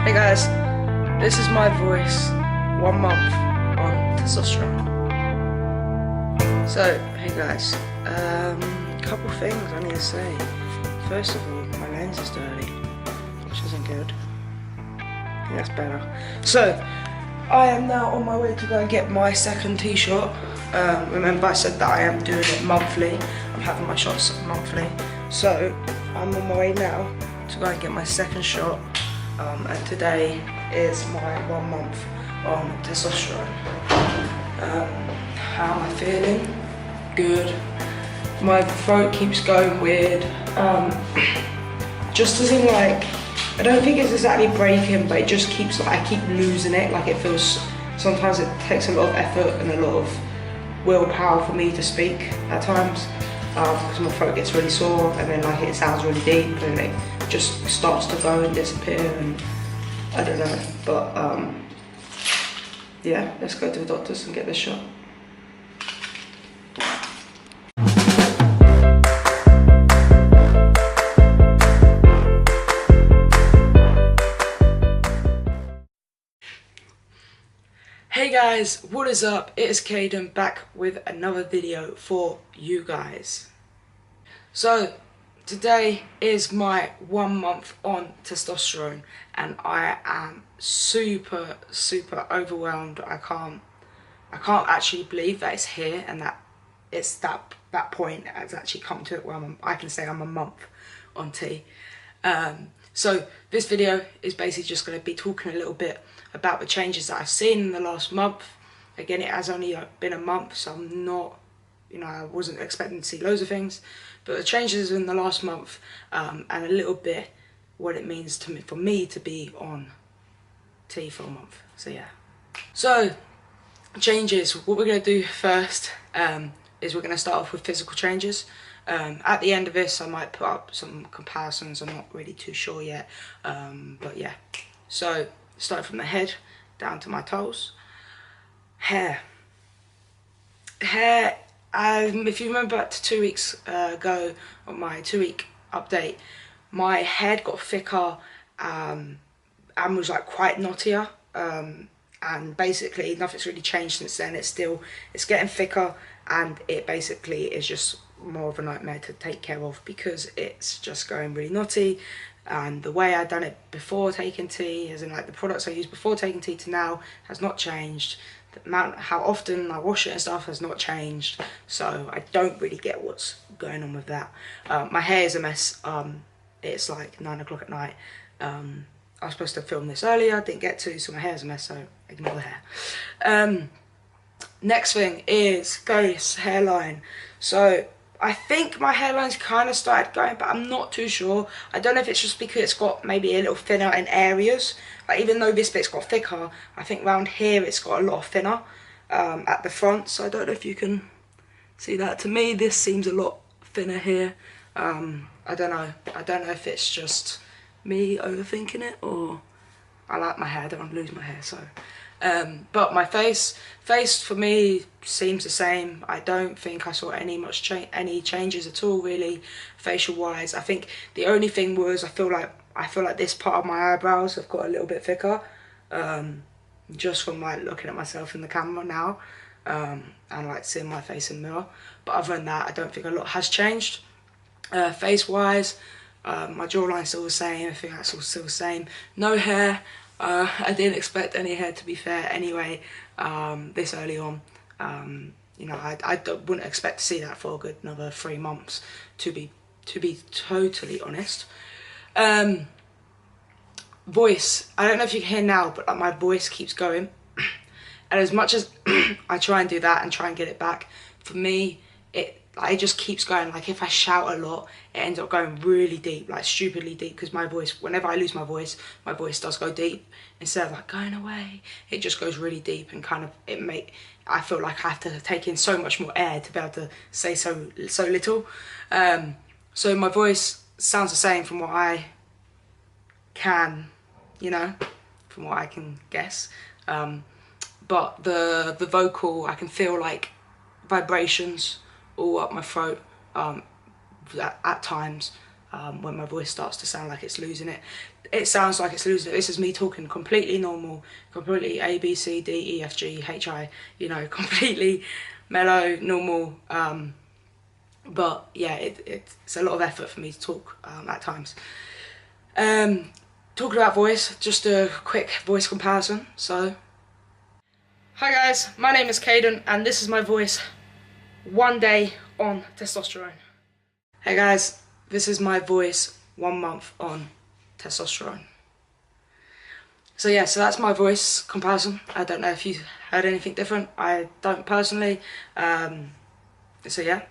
Hey guys, this is my voice 1 month on testosterone. So, hey guys, couple things I need to say. First of all, my lens is dirty, which isn't good. I think that's better. So, I am now on my way to go and get my second T-shot. Remember I said that I am doing it monthly. I'm having my shots monthly. So, I'm on my way now to go and get my second shot. And today is my 1 month on testosterone. How am I feeling? Good. My throat keeps going weird. Just as in like, I don't think it's exactly breaking, but it just keeps like, I keep losing it. Like it feels, sometimes it takes a lot of effort and a lot of willpower for me to speak at times. Because my throat gets really sore and then like it sounds really deep and it just starts to go and disappear and I don't know, but yeah, let's go to the doctors and get this shot. Hey guys, what is up? It is Caiden back with another video for you guys. So today is my 1 month on testosterone and I am super overwhelmed. I can't actually believe that it's here and that it's that point that has actually come to it where I can say I'm a month on T. So this video is basically just going to be talking a little bit about the changes that I've seen in the last month. Again, it has only been a month, so I'm not, I wasn't expecting to see loads of things, but the changes in the last month and a little bit what it means to me, for me to be on T for a month. So yeah. So changes, what we're going to do first is we're going to start off with physical changes. At the end of this I might put up some comparisons, I'm not really too sure yet, but yeah. So start from the head down to my toes. Hair, if you remember back to 2 weeks ago on my 2-week update, my head got thicker and was like quite knottier, and basically nothing's really changed since then. It's getting thicker and it basically is just more of a nightmare to take care of because it's just going really knotty. And the way I'd done it before taking T, as in like the products I used before taking T to now, has not changed. The amount, how often I wash it and stuff has not changed. So I don't really get what's going on with that. My hair is a mess. It's like 9 o'clock at night. I was supposed to film this earlier, didn't get to, so my hair's a mess, so ignore the hair. Next thing is face hairline. So I think my hairline's kind of started going, but I'm not too sure. I don't know if it's just because it's got maybe a little thinner in areas. Like even though this bit's got thicker, I think around here it's got a lot thinner at the front. So I don't know if you can see that. To me, this seems a lot thinner here. I don't know. I don't know if it's just me overthinking it or I like my hair. I don't want to lose my hair, so. But my face for me seems the same. I don't think I saw any changes at all really facial wise. I think the only thing was I feel like this part of my eyebrows have got a little bit thicker, just from like looking at myself in the camera now, and like seeing my face in the mirror. But other than that, I don't think a lot has changed. Face wise, my jawline's still the same. I think that's all still the same. No hair. I didn't expect any hair, to be fair, anyway, this early on. I wouldn't expect to see that for a good another 3 months, to be totally honest. Voice, I don't know if you can hear now, but like, my voice keeps going. And as much as I try and do that and try and get it back, for me, it just keeps going. Like if I shout a lot, it ends up going really deep, like stupidly deep, because my voice, whenever I lose my voice does go deep. Instead of like going away, it just goes really deep and kind of, I feel like I have to take in so much more air to be able to say so little. So my voice sounds the same from what I can, from what I can guess. But the vocal, I can feel like vibrations all up my throat at times. when my voice starts to sound like it's losing it. It sounds like it's losing it. This is me talking completely normal, completely A, B, C, D, E, F, G, H, I, you know, completely mellow, normal. But yeah, it's a lot of effort for me to talk at times. Talking about voice, just a quick voice comparison. So, hi guys, my name is Caiden and this is my voice 1 day on testosterone. Hey guys, this is my voice 1 month on testosterone. So yeah, so that's my voice comparison. I don't know if you heard anything different. I don't personally. So yeah,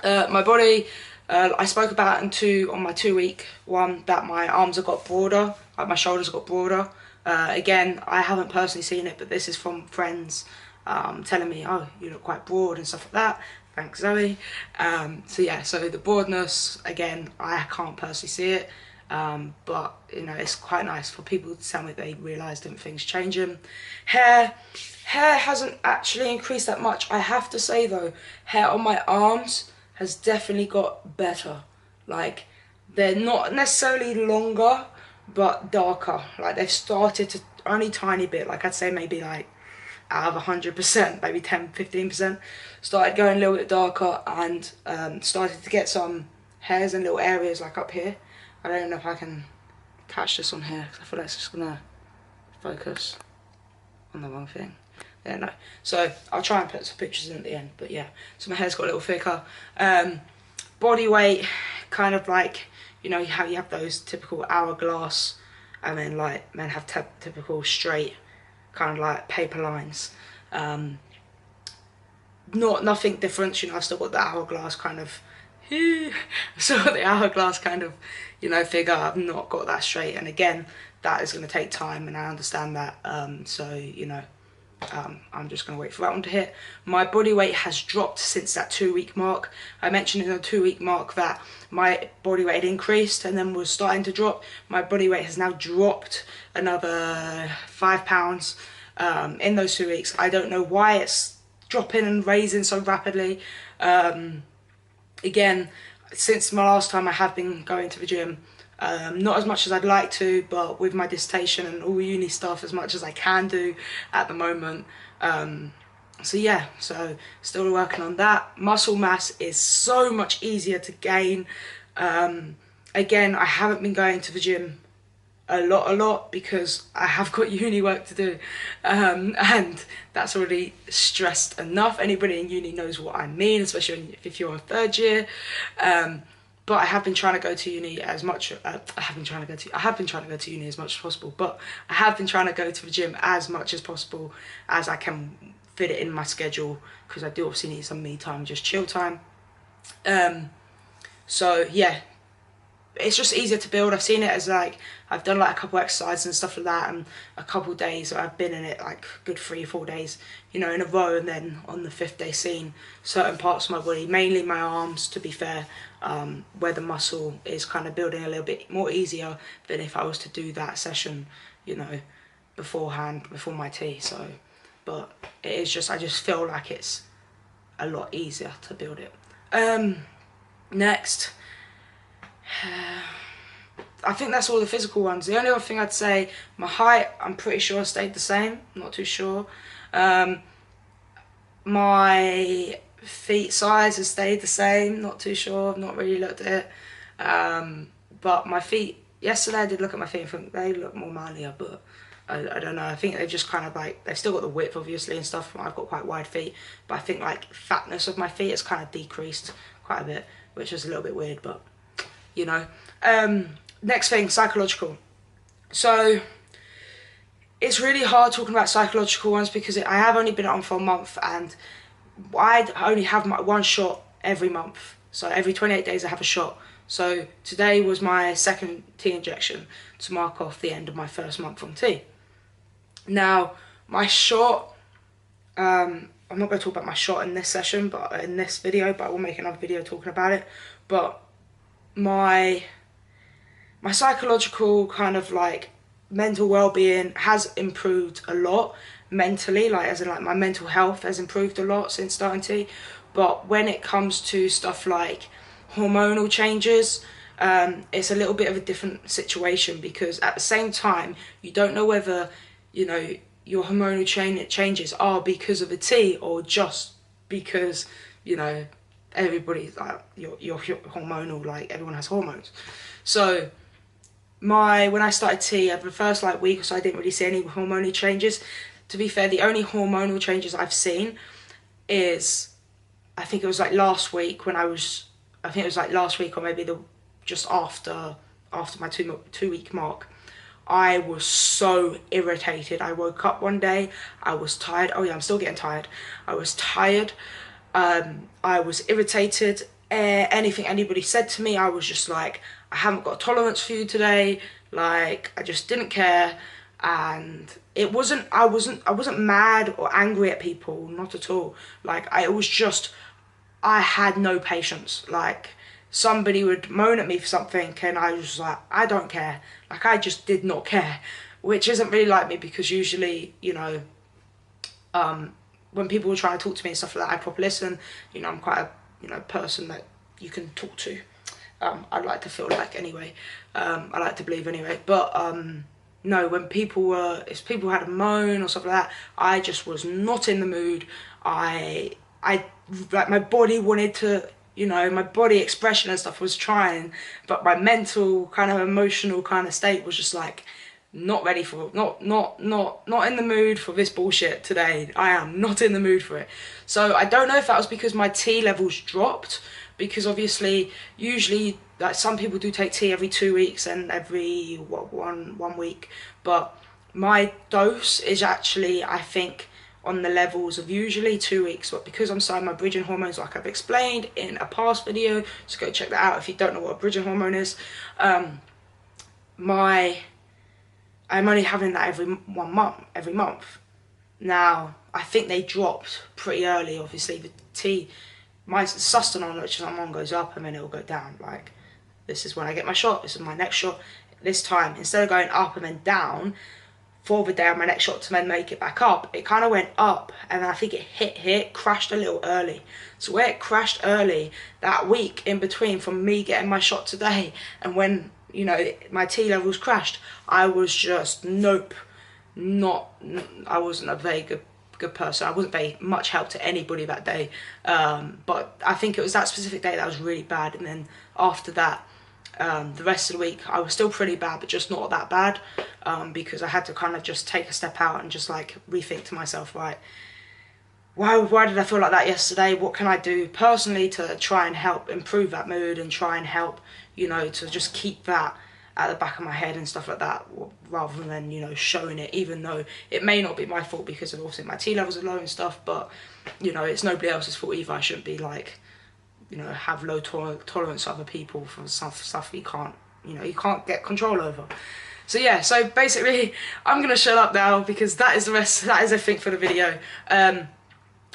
my body. I spoke about on my 2 week one that my arms have got broader, like my shoulders got broader. Again, I haven't personally seen it, but this is from friends telling me, oh, you look quite broad and stuff like that. Thanks, Zoe. So yeah, so the broadness, again, I can't personally see it, but you know, it's quite nice for people to tell me they realise different things changing. Hair hasn't actually increased that much. I have to say though, hair on my arms has definitely got better. Like, they're not necessarily longer, but darker. Like, they've started to, only tiny bit, like I'd say maybe like out of 100%, maybe 10-15%, started going a little bit darker, and started to get some hairs in little areas like up here. I don't know if I can catch this on here, because I feel like it's just gonna focus on the wrong thing. Yeah, no. So I'll try and put some pictures in at the end, but yeah. So my hair's got a little thicker. Body weight, kind of like, you know, how you have those typical hourglass, and then like men have typical straight, kind of like paper lines. Nothing different, you know. I've still got the hourglass kind of, still got the hourglass kind of, you know, figure. I've not got that straight, and again, that is going to take time, and I understand that. So you know, I'm just going to wait for that one to hit. My body weight has dropped since that 2 week mark. I mentioned in the 2 week mark that my body weight had increased and then was starting to drop. My body weight has now dropped another 5 pounds in those 2 weeks. I don't know why it's dropping and raising so rapidly. Again, since my last time I have been going to the gym. Not as much as I'd like to, but with my dissertation and all uni stuff, as much as I can do at the moment. So yeah, so still working on that. Muscle mass is so much easier to gain. Again, I haven't been going to the gym a lot because I have got uni work to do, and that's already stressed enough. Anybody in uni knows what I mean, especially if you're in 3rd year. But I have been trying to go to uni as much. I have been trying to go to uni as much as possible. But I have been trying to go to the gym as much as possible as I can fit it in my schedule, because I do obviously need some me time, just chill time. So yeah, it's just easier to build. I've seen it as like, I've done like a couple exercises and stuff like that, and a couple days I've been in it like good 3 or 4 days, you know, in a row, and then on the 5th day seen certain parts of my body, mainly my arms to be fair, where the muscle is kind of building a little bit more easier than if I was to do that session, you know, beforehand, before my tea. So, but it is just, I just feel like it's a lot easier to build it. Next, I think that's all the physical ones. The only other thing I'd say, my height, I'm pretty sure stayed the same, not too sure. My feet size has stayed the same, not too sure, I've not really looked at it. But my feet, yesterday I did look at my feet and think they look more manlier, but I don't know, I think they've just kind of like, they've still got the width obviously and stuff. I've got quite wide feet, but I think like fatness of my feet has kind of decreased quite a bit, which is a little bit weird, but you know. Next thing, psychological. So it's really hard talking about psychological ones because I have only been on for a month, and I only have my 1 shot every month. So every 28 days I have a shot. So today was my 2nd tea injection to mark off the end of my 1st month on tea. Now, my shot, I'm not going to talk about my shot in this session, but in this video, but I will make another video talking about it. But my psychological kind of like mental well-being has improved a lot mentally, like as in like my mental health has improved a lot since starting tea. But when it comes to stuff like hormonal changes, it's a little bit of a different situation, because at the same time you don't know whether, you know, your hormonal changes are because of a T or just because, you know, everybody's like, you're hormonal, like everyone has hormones. So when I started T, over the first like week or so, I didn't really see any hormonal changes. To be fair, the only hormonal changes I've seen is, I think it was like last week when I think it was like last week, or maybe just after my 2 week mark. I was so irritated. I woke up one day, I was tired. Oh yeah, I'm still getting tired. I was tired. I was irritated. Anything anybody said to me, I was just like, I haven't got a tolerance for you today. Like, I just didn't care. And I wasn't mad or angry at people, not at all. Like, it was just, I had no patience. Like, somebody would moan at me for something and I was like, I don't care. Like, I just did not care, which isn't really like me, because usually, you know, when people were trying to talk to me and stuff like that, I proper listen. You know, I'm quite a, you know, person that you can talk to. I'd like to feel like, anyway. I like to believe anyway. But no, when if people had a moan or something like that, I just was not in the mood. I like, my body wanted to, you know, my body expression and stuff was trying, but my mental kind of emotional kind of state was just like, not ready for it, not in the mood for this bullshit today. I am not in the mood for it. So I don't know if that was because my T levels dropped, because obviously usually, like, some people do take T every 2 weeks and every one week, but my dose is actually, I think, on the levels of usually 2 weeks. But because I'm starting my bridging hormones, like I've explained in a past video, so go check that out if you don't know what a bridging hormone is. I'm only having that every month. Now, I think they dropped pretty early. Obviously, the T, my Testosterone, which I'm on, goes up and then it'll go down. Like, this is when I get my shot, this is my next shot. This time, instead of going up and then down for the day of my next shot to then make it back up, it kind of went up, and I think it hit here, crashed a little early. So where it crashed early, that week in between from me getting my shot today and when, you know, my T levels crashed, I was just, nope, I wasn't a very good person. I wasn't very much help to anybody that day. But I think it was that specific day that was really bad. And then after that, the rest of the week, I was still pretty bad, but just not that bad, because I had to kind of just take a step out and just like rethink to myself, right, why did I feel like that yesterday? What can I do personally to try and help improve that mood and try and help, you know, to just keep that at the back of my head and stuff like that, rather than, you know, showing it, even though it may not be my fault, because of obviously my T levels are low and stuff, but, you know, it's nobody else's fault either. I shouldn't be like, you know, have low tolerance to other people for stuff you can't, you know, you can't get control over. So yeah, so basically I'm gonna shut up now, because that is everything for the video.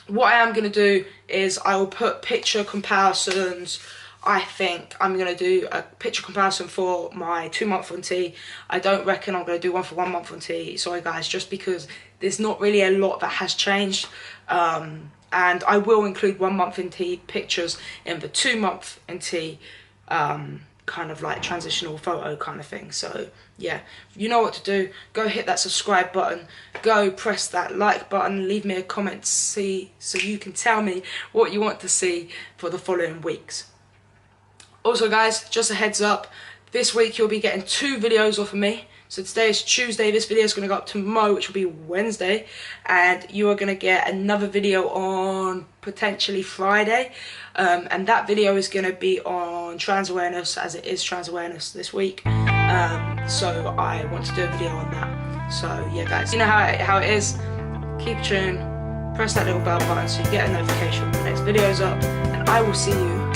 What I am going to do is I will put picture comparisons. I think I'm going to do a picture comparison for my 2 month on T. I don't reckon I'm going to do one for 1 month on T. Sorry guys, just because there's not really a lot that has changed. And I will include 1 month in T pictures in the 2 month in T kind of like transitional photo kind of thing. So yeah, you know what to do. Go hit that subscribe button, go press that like button, leave me a comment so you can tell me what you want to see for the following weeks. Also guys, just a heads up, this week you'll be getting 2 videos off of me. So today is Tuesday, this video is going to go up tomorrow, which will be Wednesday, and you are going to get another video on potentially Friday, and that video is going to be on trans awareness, as it is trans awareness this week, so I want to do a video on that. So yeah guys, you know how it is, keep tuned, press that little bell button so you get a notification when the next video is up, and I will see you